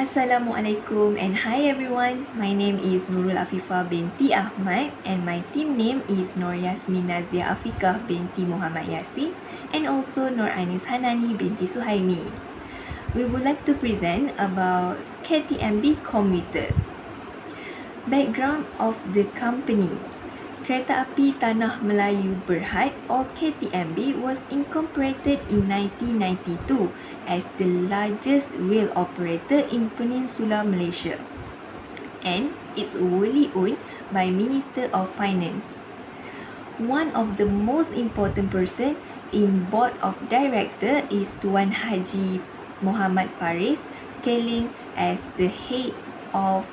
Assalamualaikum and hi everyone. My name is Nurul Affifa Binti Ahmad and my team name is Yasmin Naziah Afiqah Binti Muhammad Yasin and also Hannani Binti Suhaimi. We would like to present about KTMB-Komuter. Background of the company. Kereta Api Tanah Melayu Berhad or KTMB was incorporated in 1992 as the largest rail operator in Peninsula Malaysia, and it's wholly owned by Minister of Finance. One of the most important person in board of director is Tuan Haji Muhammad Paris Keling as the head of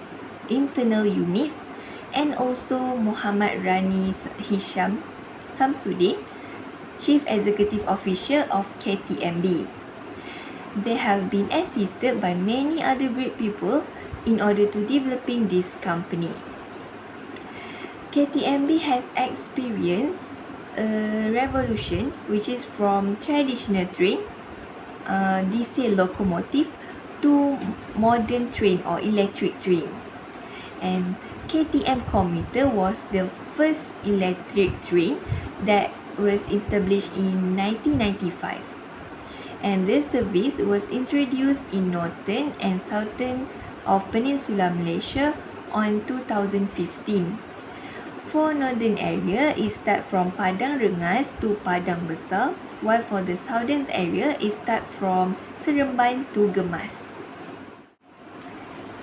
internal units, and also Muhammad Rani Hisham Samsudin, Chief Executive Officer of KTMB. They have been assisted by many other great people in order to developing this company. KTMB has experienced a revolution which is from traditional train, diesel locomotive to modern train or electric train. And KTM-Komuter was the first electric train that was established in 1995. And this service was introduced in northern and southern of Peninsula Malaysia on 2015. For northern area, it start from Padang Rengas to Padang Besar, while for the southern area, it start from Seremban to Gemas.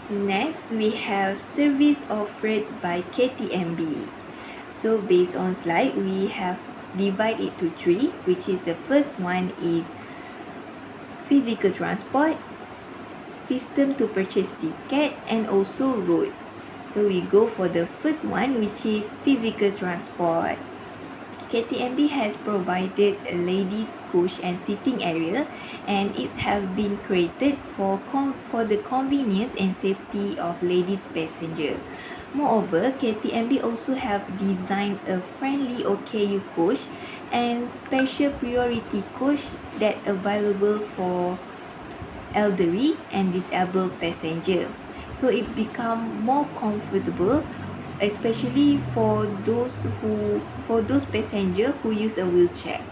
Next, we have service offered by KTMB. So based on slide, we have divided it to three, which is the first one is physical transport, system to purchase ticket, and also road. So we go for the first one, which is physical transport. KTMB has provided a ladies coach and sitting area, and it has been created for the convenience and safety of ladies passenger. Moreover, KTMB also have designed a friendly OKU coach and special priority coach that available for elderly and disabled passenger. So it become more comfortable, especially for those passengers who use a wheelchair.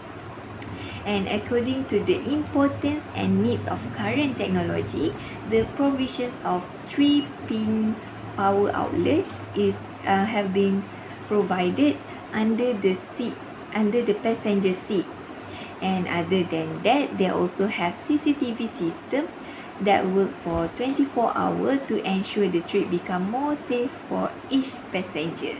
And according to the importance and needs of current technology, the provisions of 3-pin power outlet have been provided under the passenger seat. And other than that, they also have CCTV system that work for 24 hours to ensure the trip become more safe for each passenger.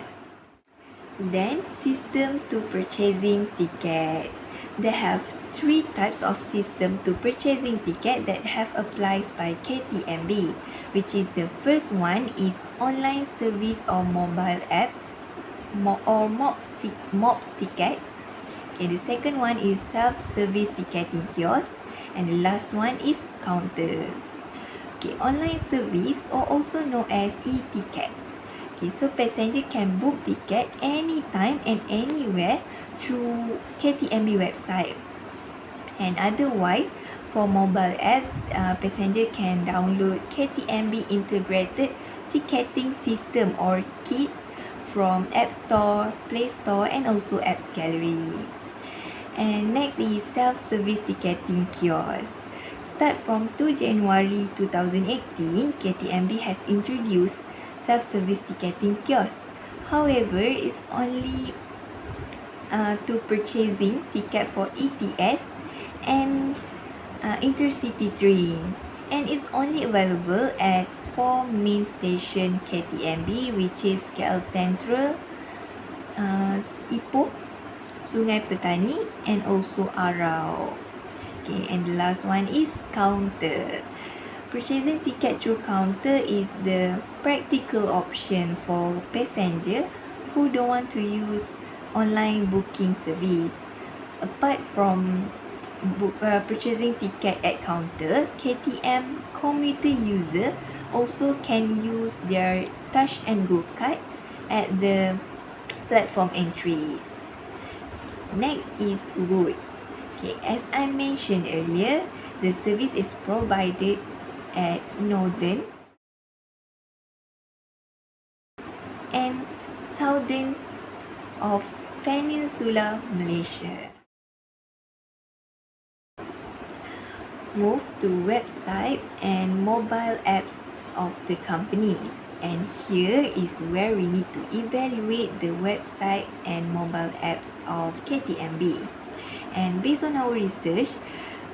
Then, system to purchasing ticket. They have three types of system to purchasing ticket that have applied by KTMB, which is the first one is online service or mobile apps or MOPS ticket. Okay, the second one is self-service ticketing kiosk, and the last one is counter. Okay, online service or also known as e-ticket. Okay, so passenger can book ticket anytime and anywhere through KTMB website. And otherwise, for mobile apps, passenger can download KTMB integrated ticketing system or kits from App Store, Play Store, and also Apps Gallery. And next is self-service ticketing kiosk. Start from 2 January 2018, KTMB has introduced self-service ticketing kiosk. However, it's only to purchasing ticket for ETS and intercity train, and it's only available at 4 main station KTMB, which is KL Central, Ipoh, Sungai Petani, and also Arau. Okay, and the last one is counter. Purchasing ticket through counter is the practical option for passenger who don't want to use online booking service. Apart from purchasing ticket at counter, KTM-Komuter user also can use their touch and go card at the platform entries. Next is road. Okay, as I mentioned earlier, the service is provided at northern and southern of Peninsular Malaysia. Move to website and mobile apps of the company. And here is where we need to evaluate the website and mobile apps of KTMB. And based on our research,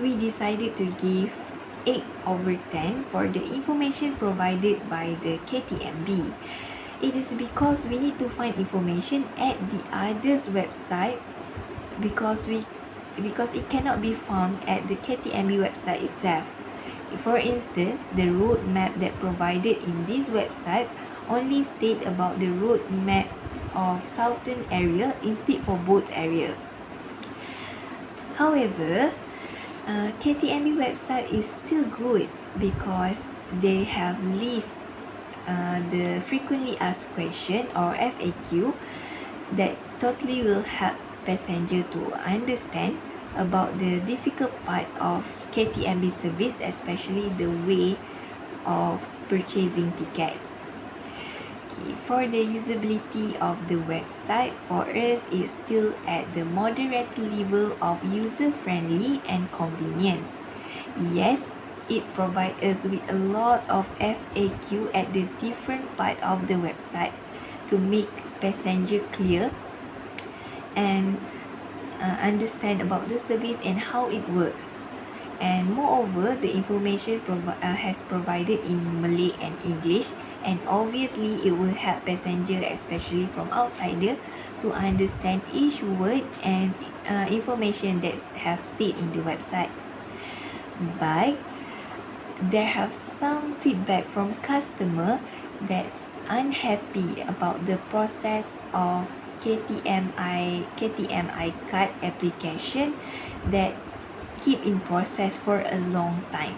we decided to give 8/10 for the information provided by the KTMB. It is because we need to find information at the other's website because it cannot be found at the KTMB website itself. For instance, the road map that provided in this website only state about the road map of southern area instead for both area. However, KTMB website is still good because they have list the frequently asked question or FAQ that totally will help passenger to understand about the difficult part of KTMB service, especially the way of purchasing ticket. Okay, for the usability of the website, for us is still at the moderate level of user friendly and convenience. Yes, it provides us with a lot of FAQ at the different part of the website to make passenger clear and understand about the service and how it works. And moreover, the information has provided in Malay and English, and obviously it will help passenger, especially from outsider, to understand each word and information that have stayed in the website. But there have some feedback from customer that's unhappy about the process of KTMI card application that's keep in process for a long time.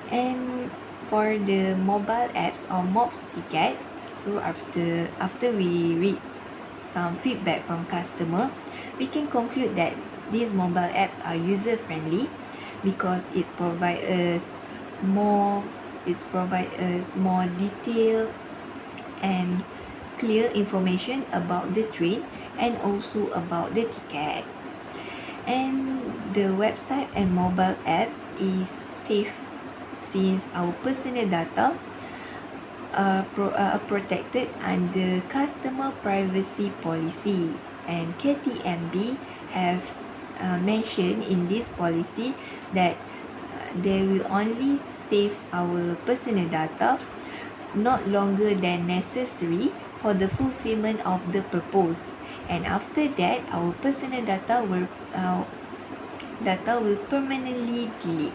And for the mobile apps or MOPS tickets, so after we read some feedback from customer, we can conclude that these mobile apps are user friendly because it provide us more detailed and clear information about the train and also about the ticket. And the website and mobile apps is safe since our personal data are protected under customer privacy policy, and KTMB have mentioned in this policy that they will only save our personal data not longer than necessary for the fulfillment of the purpose, and after that our personal data will permanently delete.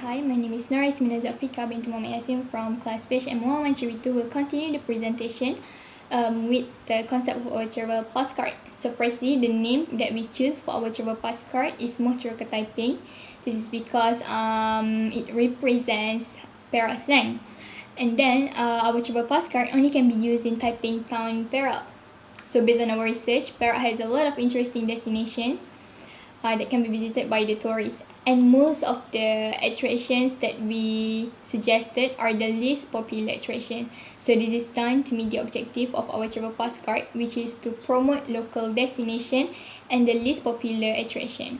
Hi, my name is Nurul Afiqah Binti Yasin from class page, and Moh Teroka will continue the presentation with the concept of our travel postcard. So firstly, the name that we choose for our travel postcard is Moh Teroka Taiping. This is because it represents Perak slang. And then our travel postcard only can be used in Taiping town, Perak. So based on our research, Perak has a lot of interesting destinations that can be visited by the tourists. And most of the attractions that we suggested are the least popular attraction. So this is done to meet the objective of our travel postcard, which is to promote local destination and the least popular attraction.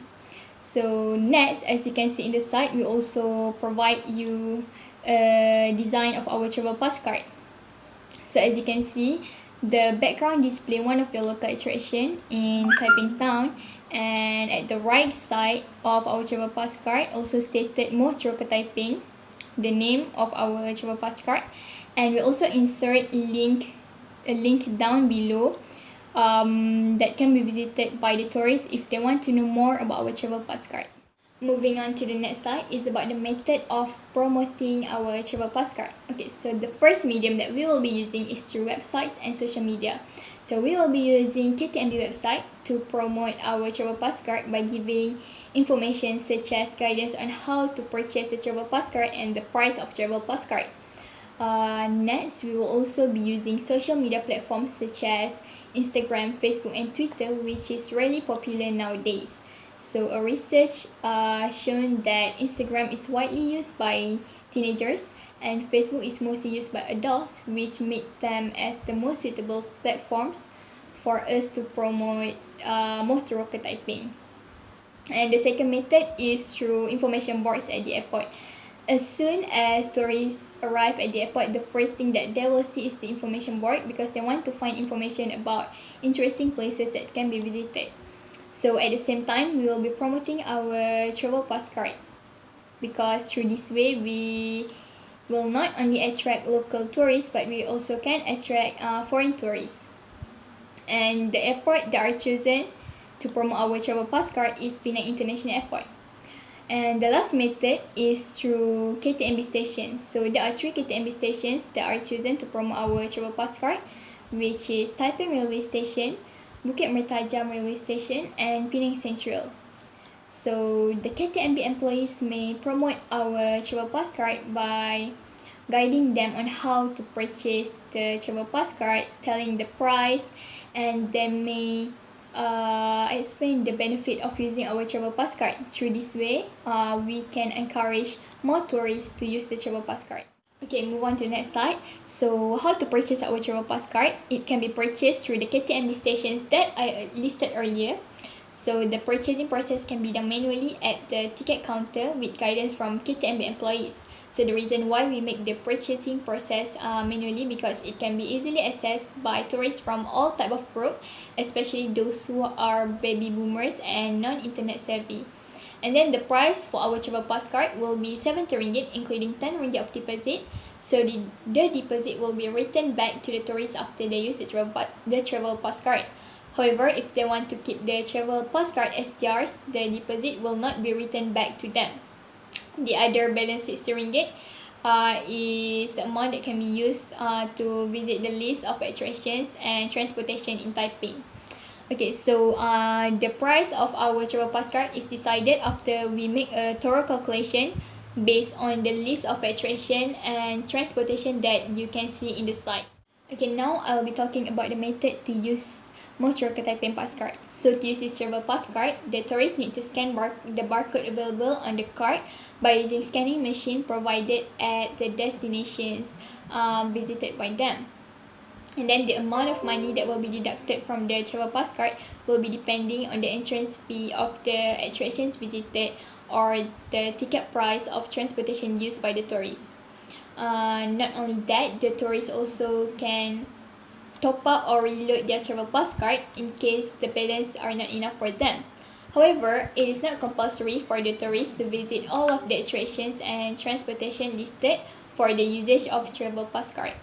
So next, as you can see in the site, we also provide you a design of our travel postcard. So as you can see, the background display one of the local attraction in Taiping town, and at the right side of our travel postcard also stated Moh Teroka Taiping, the name of our travel postcard, and we also insert a link down below that can be visited by the tourists if they want to know more about our travel postcard. Moving on to the next slide is about the method of promoting our travel postcard. Okay, so the first medium that we will be using is through websites and social media. So we will be using KTMB website to promote our travel postcard by giving information such as guidance on how to purchase a travel postcard and the price of travel postcard. Next, we will also be using social media platforms such as Instagram, Facebook, and Twitter, which is really popular nowadays. So a research shown that Instagram is widely used by teenagers and Facebook is mostly used by adults, which make them as the most suitable platforms for us to promote Moh Teroka Taiping. And the second method is through information boards at the airport. As soon as tourists arrive at the airport, the first thing that they will see is the information board because they want to find information about interesting places that can be visited. So at the same time, we will be promoting our travel postcard because through this way we will not only attract local tourists but we also can attract foreign tourists. And the airport that are chosen to promote our travel postcard is Penang International Airport. And the last method is through KTMB stations. So there are 3 KTMB stations that are chosen to promote our travel postcard, which is Taiping Railway Station, Bukit Mertajam Railway Station, and Penang Central. So the KTMB employees may promote our travel postcard by guiding them on how to purchase the travel postcard, telling the price, and they may explain the benefit of using our travel postcard. Through this way, we can encourage more tourists to use the travel postcard. Okay, move on to the next slide. So how to purchase our travel postcard? It can be purchased through the KTMB stations that I listed earlier. So the purchasing process can be done manually at the ticket counter with guidance from KTMB employees. So the reason why we make the purchasing process manually because it can be easily accessed by tourists from all type of group, especially those who are baby boomers and non-internet savvy. And then the price for our travel postcard will be 70 ringgit including 10 ringgit of deposit. So the deposit will be returned back to the tourists after they use the travel postcard. However, if they want to keep the travel postcard as theirs, the deposit will not be returned back to them. The other balance 60 ringgit is the amount that can be used to visit the list of attractions and transportation in Taiping. Okay, so the price of our travel postcard is decided after we make a thorough calculation based on the list of attraction and transportation that you can see in the slide. Okay, now I'll be talking about the method to use Moh Teroka Taiping postcard. So to use this travel postcard, the tourists need to scan the barcode available on the card by using scanning machine provided at the destinations visited by them. And then the amount of money that will be deducted from the travel postcard will be depending on the entrance fee of the attractions visited or the ticket price of transportation used by the tourists. Not only that, the tourists also can top up or reload their travel postcard in case the balance are not enough for them. However, it is not compulsory for the tourists to visit all of the attractions and transportation listed for the usage of travel postcard.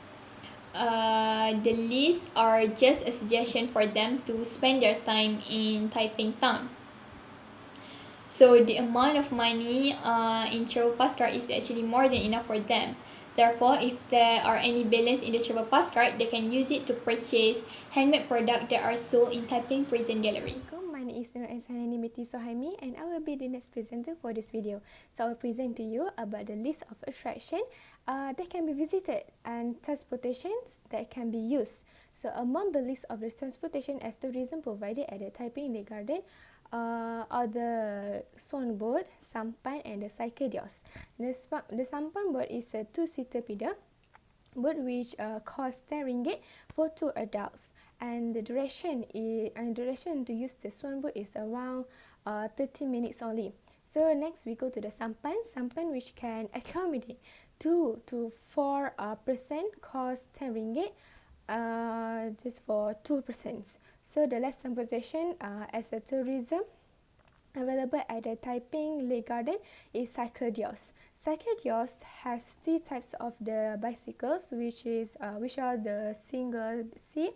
The lists are just a suggestion for them to spend their time in Taiping town. So the amount of money in travel postcard is actually more than enough for them. Therefore, if there are any balance in the travel postcard, they can use it to purchase handmade products that are sold in Taiping Prison Gallery. My name is Nurul and Hannani Binti Suhaimi and I will be the next presenter for this video. So I will present to you about the list of attractions that can be visited and transportations that can be used. So among the list of the transportation as tourism provided at the Taiping Lake Garden are the swan boat, sampan and the cycle kiosk. The sampan boat is a 2-seater feeder boat which costs 10 ringgit for 2 adults, and the duration to use the swan boat is around 30 minutes only. So next we go to the sampan which can accommodate 2 to 4 person, cost 10 ringgit just for 2 persons. So the last transportation as a tourism available at the Taiping Lake Garden is cycle kiosk. Cycle kiosk has 3 types of the bicycles, which are the single seat,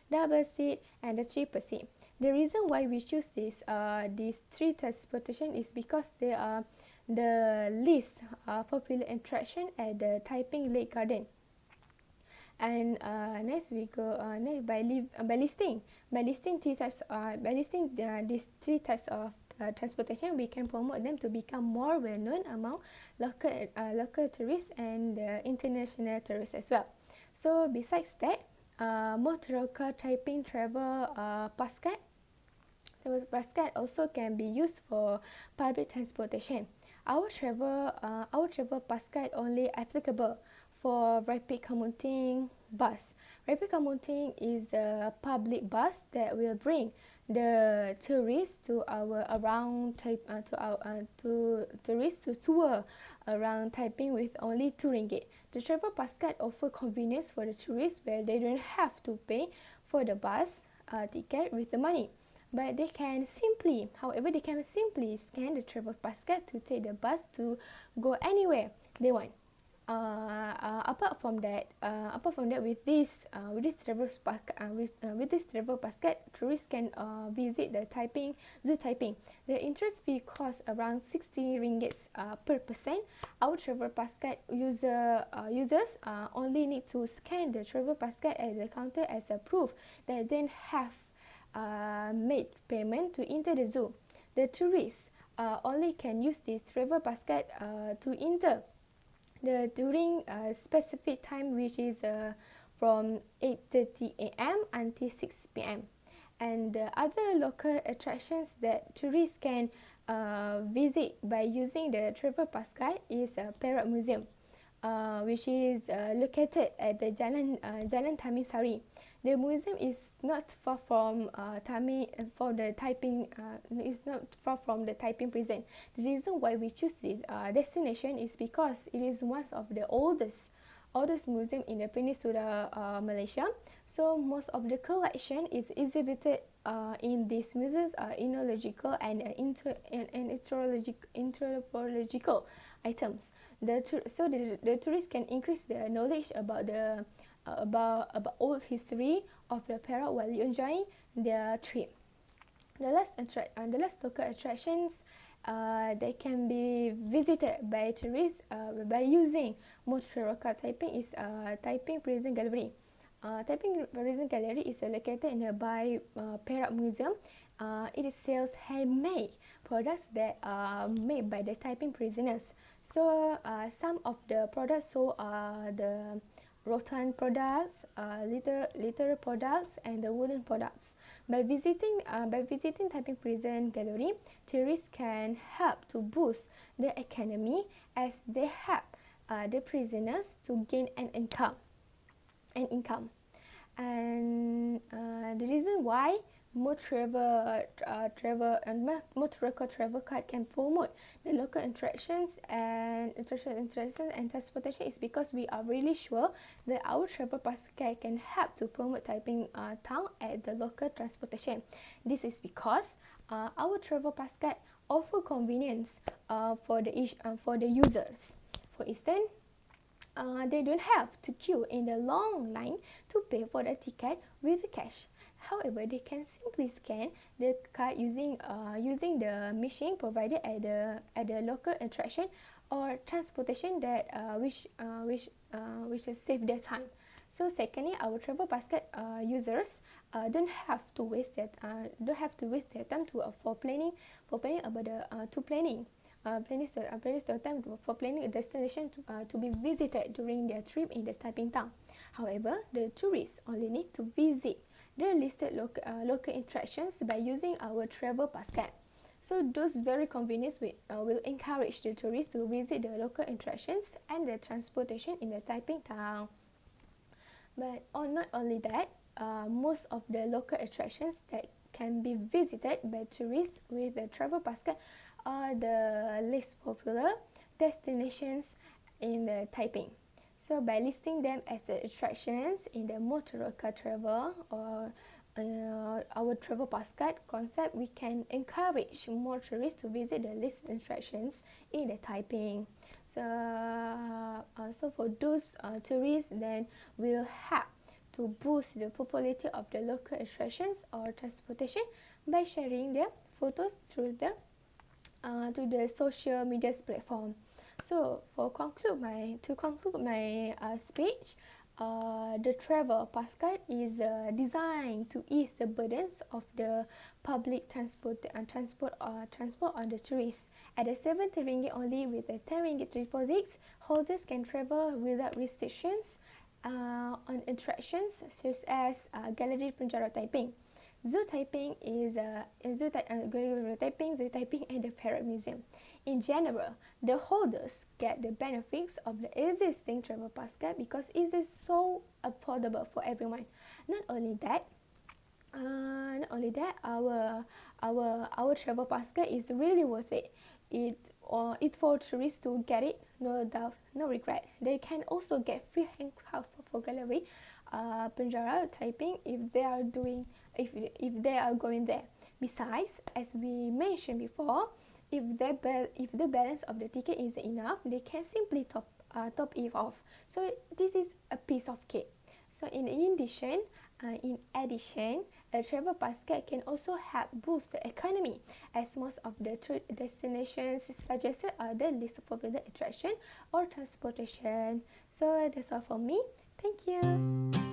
double seat, and the triple seat. The reason why we choose these 3 transportation is because they are the least popular attraction at the Taiping Lake Garden. And next we go by listing these 3 types of transportation, we can promote them to become more well known among local tourists and international tourists as well. So besides that, Moh Teroka Taiping travel postcard Travel pass card also can be used for public transportation. Our travel pass card only applicable for rapid commuting bus. Rapid commuting is a public bus that will bring the tourists to tourists to tour around Taiping with only RM2. The travel pass card offer convenience for the tourists where they don't have to pay for the bus ticket with the money. But they can simply scan the travel pass card to take the bus to go anywhere they want. Apart from that, with this travel pass card, tourists can visit the Zoo Taiping. The interest fee costs around RM60 per person. Our travel pass card users only need to scan the travel pass card at the counter as a proof that they have made payment to enter the zoo. The tourists only can use this travel pass card to enter during a specific time, which is from 8:30 a.m. until 6 p.m. And the other local attractions that tourists can visit by using the travel pass card is Perak Museum, which is located at the Jalan Tamisari. The museum is not far from Taiping. Is not far from the Taiping prison. The reason why we choose this destination is because it is one of the oldest museum in the Peninsula Malaysia. So most of the collection is exhibited in these museums ethnological and anthropological items. The tourists can increase their knowledge about the about old history of the Perak while enjoying their trip. The last local attractions that can be visited by tourists by using Moh Teroka Taiping is Taiping Prison Gallery. Taiping Prison Gallery is located nearby Perak Museum. It sells handmade products that are made by the Taiping prisoners. So some of the products sold are the rattan products, litter products, and the wooden products. By visiting Taiping Prison Gallery, tourists can help to boost the economy as they help the prisoners to gain an income. And the reason why Moh Teroka travel card can promote the local attractions and transportation is because we are really sure that our travel pass card can help to promote Taiping town at the local transportation. This is because our travel pass card offer convenience for the users. For instance, they don't have to queue in the long line to pay for the ticket with cash. However, they can simply scan the card using the machine provided at the local attraction or transportation that which will save their time. So secondly, our travel pass card users don't have to waste their time planning for planning a destination to be visited during their trip in the Taiping town. However, the tourists only need to visit the listed local attractions by using our travel pass card. So those very convenience will encourage the tourists to visit the local attractions and the transportation in the Taiping town. But not only that, most of the local attractions that can be visited by tourists with the travel pass card are the least popular destinations in the Taiping. So by listing them as the attractions in the Moh Teroka travel or our travel pass card concept, we can encourage more tourists to visit the listed attractions in the Taiping. So for those tourists, then will help to boost the popularity of the local attractions or transportation by sharing their photos through the to the social media platform. So to conclude my speech, the travel pass card is designed to ease the burdens of the public transport on the tourists. At the RM70 only with a RM10 deposits, holders can travel without restrictions on attractions such as Gallery Penjara Taiping. Zoo Taiping is Zoo Taiping and the Parrot Museum. In general, the holders get the benefits of the existing travel pass card because it is so affordable for everyone. Not only that, our travel pass card is really worth it. It for tourists to get it, no doubt, no regret. They can also get free handcraft for gallery, Penjara, Taiping if they are going there. Besides, as we mentioned before, if the balance of the ticket is enough, they can simply top it off. So this is a piece of cake. So in addition, a travel pass card can also help boost the economy, as most of the destinations suggested are the least popular attraction or transportation. So that's all for me. Thank you.